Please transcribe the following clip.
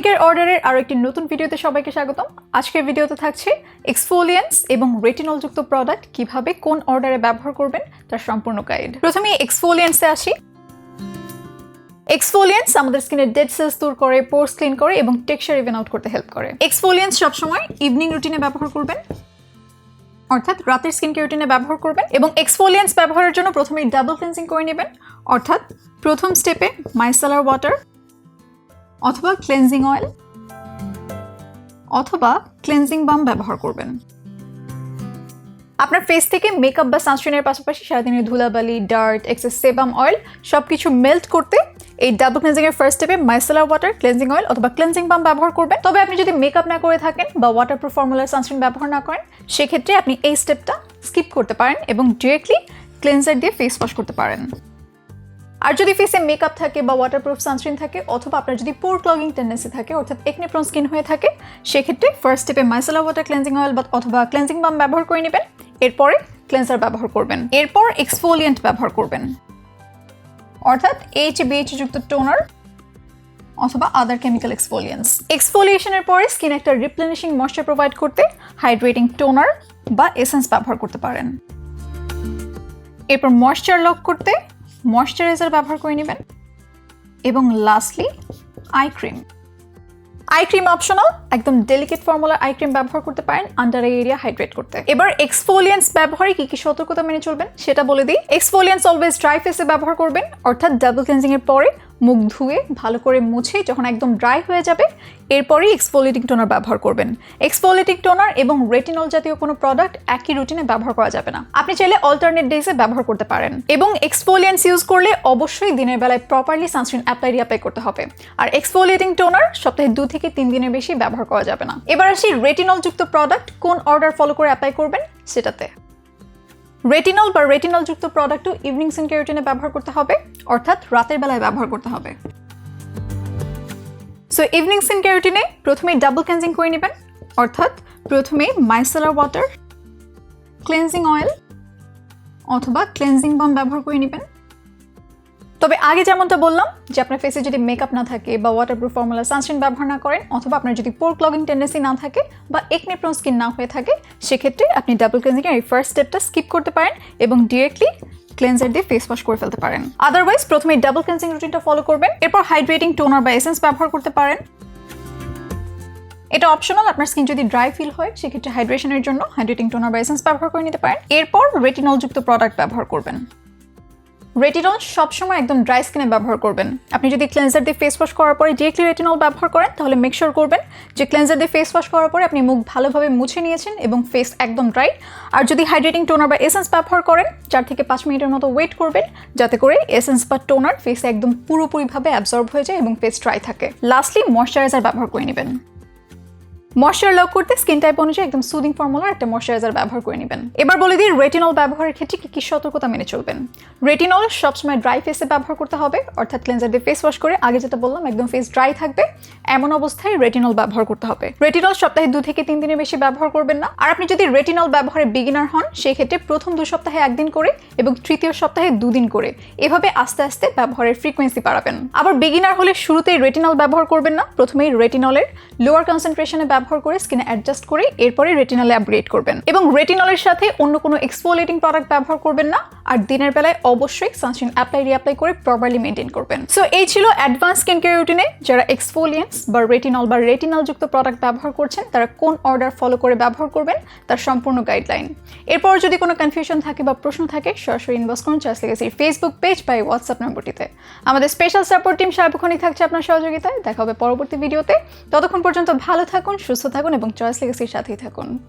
Care অর্ডারের আরো একটি নতুন ভিডিওতে সবাইকে স্বাগতম। আজকের ভিডিওতে থাকছে এক্সফোলিয়েন্স এবং রেটিনল যুক্ত প্রোডাক্ট কিভাবে কোন অর্ডারে ব্যবহার করবেন তার সম্পূর্ণ গাইড। প্রথমে এক্সফোলিয়েন্সে আসি। এক্সফোলিয়েন্স আমাদের স্কিনের ডেড সেলস দূর করে, পোরস ক্লিন করে এবং টেক্সচার ইভেন আউট করতে হেল্প করে। এক্সফোলিয়েন্স সবসময় ইভিনিং রুটিনে ব্যবহার করবেন, অর্থাৎ রাতের স্কিন কেয়ার রুটিনে ব্যবহার করবেন। এবং এক্সফোলিয়েন্স ব্যবহারের জন্য প্রথমে ডাবল ক্লিনজিং করে নেবেন, অর্থাৎ প্রথম স্টেপে মাইসেলার ওয়াটার অথবা ক্লেনজিং অয়েল অথবা ক্লেনজিং বাম ব্যবহার করবেন। আপনার ফেস থেকে মেকআপ বা সানস্ক্রিনের পাশাপাশি সারাদিনের ধুলাবালি, ডার্ট, এক্সেস সেবাম অয়েল সবকিছু মেল্ট করতে এই ডাবল ক্লেনজিং এর ফার্স্ট স্টেপে মাইসেলার ওয়াটার, ক্লেনজিং অয়েল অথবা ক্লেনজিং বাম ব্যবহার করবেন। তবে আপনি যদি মেকআপ না করে থাকেন বা ওয়াটারপ্রুফ ফর্মুলার সানস্ক্রিন ব্যবহার না করেন, সেক্ষেত্রে আপনি এই স্টেপটা স্কিপ করতে পারেন এবং ডিরেক্টলি ক্লেনজার দিয়ে ফেস ওয়াশ করতে পারেন। আর যদি ফেসে মেকআপ থাকে বা ওয়াটারপ্রুফ সানস্ক্রিন থাকে অথবা আপনার যদি পোর ক্লগিং টেন্ডেন্সি থাকে অর্থাৎ একনে প্রোন স্কিন হয়ে থাকে, সেক্ষেত্রে ফার্স্ট স্টেপে মাইসেলার ওয়াটার, ক্লেনজিং অয়েল অথবা ক্লেনজিং বাম ব্যবহার করে নেবেন। এরপরে ক্লেন্সার ব্যবহার করবেন, এরপর এক্সফোলিয়েন্ট ব্যবহার করবেন, অর্থাৎ HBH যুক্ত টোনার অথবা আদার কেমিক্যাল এক্সফোলিয়েন্টস। এক্সফোলিয়েশনের পরে স্কিন একটা রিপ্লেনিশিং ময়েশ্চার প্রোভাইড করতে হাইড্রেটিং টোনার বা এসেন্স ব্যবহার করতে পারেন। এরপর ময়েশ্চার লক করতে ময়েশ্চারাইজার ব্যবহার করে নেবেন এবং lastly eye cream. Eye cream optional, একদম ডেলিকেট ফর্মুলার আই ক্রিম ব্যবহার করতে পারেন আন্ডার আই এরিয়া হাইড্রেট করতে। এবার এক্সফোলিয়েন্স ব্যবহারে কি কি সতর্কতা মেনে চলবেন সেটা বলে দিই। এক্সফোলিয়েন্স অলওয়েজ ড্রাই ফেসে ব্যবহার করবেন, অর্থাৎ ডাবল ক্লেনজিং এর পরে মুখ ধুয়ে ভালো করে মুছে যখন একদম ড্রাই হয়ে যাবে, এরপরই এক্সফোলিয়েটিং টোনার ব্যবহার করবেন। এক্সফোলিয়েটিং টোনার এবং রেটিনল জাতীয় কোনো প্রোডাক্ট একই রুটিনে ব্যবহার করা যাবে না, আপনি চাইলে অল্টারনেট ডেজে ব্যবহার করতে পারেন। এবং এক্সফোলিয়েন্স ইউজ করলে অবশ্যই দিনের বেলায় প্রপারলি সানস্ক্রিন অ্যাপ্লাই করতে হবে। আর এক্সফোলিয়েটিং টোনার সপ্তাহে 2 থেকে 3 দিনের বেশি ব্যবহার করা যাবে না। এবার আসি রেটিনল যুক্ত প্রোডাক্ট কোন অর্ডার ফলো করে অ্যাপ্লাই করবেন সেটাতে। রেটিনল বা রেটিনল যুক্ত প্রোডাক্টও ইভিনিং স্কিন কেয়ার রুটিনে ব্যবহার করতে হবে, অর্থাৎ রাতের বেলায় ব্যবহার করতে হবে। সো ইভিনিং স্কিন কেয়ার রুটিনে প্রথমে ডাবল ক্লেনজিং করে নেবেন, অর্থাৎ প্রথমে মাইসেলার ওয়াটার, ক্লেনজিং অয়েল অথবা ক্লেনজিং বাম ব্যবহার করে নেবেন। তবে আগে যেমনটা বললাম যে আপনার ফেসে যদি মেকআপ না থাকে বা ওয়াটারপ্রুফ ফর্মুলা সানস্ক্রিন ব্যবহার না করেন অথবা আপনার যদি পোর ক্লগিং টেন্ডেন্সি না থাকে বা একনে প্রোন স্কিন না হয়ে থাকে, সেক্ষেত্রে আপনি ডাবল ক্লেনজিং এর এই ফার্স্ট স্টেপটা স্কিপ করতে পারেন এবং ডিরেক্টলি ক্লেন্সার দিয়ে ফেস ওয়াশ করে ফেলতে পারেন। আদারওয়াইজ প্রথমে ডাবল ক্লেনজিং রুটিনটা ফলো করবেন, এরপর হাইড্রেটিং টোনার বা এসেন্স ব্যবহার করতে পারেন। এটা অপশনাল, আপনার স্কিন যদি ড্রাই ফিল হয় সেক্ষেত্রে হাইড্রেশনের জন্য হাইড্রেটিং টোনার বা এসেন্স ব্যবহার করে নিতে পারেন। এরপর রেটিনল যুক্ত প্রোডাক্ট ব্যবহার করবেন। রেটিনল সবসময় একদম ড্রাই স্কিনে ব্যবহার করবেন। আপনি যদি ক্লেন্সার দিয়ে ফেস ওয়াশ করার পরে ডিরেক্টলি রেটিনল ব্যবহার করেন, তাহলে মেক শিওর করবেন যে ক্লেন্সার দিয়ে ফেস ওয়াশ করার পরে আপনি মুখ ভালোভাবে মুছে নিয়েছেন এবং ফেস একদম ড্রাই। আর যদি হাইড্রেটিং টোনার বা এসেন্স ব্যবহার করেন, 4 থেকে 5 মিনিটের মতো ওয়েট করবেন যাতে করে এসেন্স বা টোনার ফেসে একদম পুরোপুরিভাবে অ্যাবজর্ব হয়ে যায় এবং ফেস ড্রাই থাকে। লাস্টলি ময়েশ্চারাইজার ব্যবহার করে নেবেন। ময়েশ্চার লক করতে স্কিন টাইপ অনুযায়ী একদম সুদিং ফর্মুলার একটা ময়েশ্চারাইজার ব্যবহার করে নেবেন। এবার বলে দিই রেটিনল ব্যবহারের ক্ষেত্রে কি কি সতর্কতা মেনে চলবেন। রেটিনল সবসময় ড্রাই ফেসে ব্যবহার করতে হবে, অর্থাৎ ক্লেন্সার দিয়ে ফেস ওয়াশ করে আগে যেটা বললাম একদম ফেস ড্রাই থাকবে এমন অবস্থায় রেটিনল ব্যবহার করতে হবে। রেটিনল সপ্তাহে 2 থেকে 3 দিনের বেশি ব্যবহার করবেন না। আর আপনি যদি রেটিনল ব্যবহারে বিগিনার হন, সেই ক্ষেত্রে প্রথম 2 সপ্তাহে 1 দিন করে এবং তৃতীয় সপ্তাহে 2 দিন করে, এভাবে আস্তে আস্তে ব্যবহারের ফ্রিকোয়েন্সি বাড়াবেন। আবার বিগিনার হলে শুরুতেই রেটিনল ব্যবহার করবেন না, প্রথমেই রেটিনলের লোয়ার কনসেন্ট্রেশনে ব্যবহার করে স্কিনে অ্যাডজাস্ট করে এরপরে রেটিনলে আপগ্রেড করবেন। এবং রেটিনলের সাথে অন্য কোনো এক্সফোলিয়েটিং প্রোডাক্ট ব্যবহার করবেন না। আর দিনের বেলায় অবশ্যই সানস্ক্রিন অ্যাপ্লাই করে প্রপারলি মেইনটেইন করবেন। সো এই ছিল অ্যাডভান্স স্কিন কেয়ার রুটিনে যারা এক্সফোলিয়েন্টস বা রেটিনল যুক্ত প্রোডাক্ট ব্যবহার করছেন তারা কোন অর্ডার ফলো করে ব্যবহার করবেন তার সম্পূর্ণ গাইডলাইন। এরপর যদি কোনো কনফিউশন থাকে বা প্রশ্ন থাকে, সরাসরি ইনবক্স করুন চয়েস লেগেসির ফেসবুক পেজ বা হোয়াটসঅ্যাপ নম্বরটিতে। আমাদের স্পেশাল সাপোর্ট টিম সার্বক্ষণিক থাকছে আপনার সহযোগিতায়। দেখা হবে পরবর্তী ভিডিওতে। ততক্ষণ পর্যন্ত ভালো থাকুন, সুস্থ থাকুন এবং চয়েস লেগেসির সাথেই থাকুন।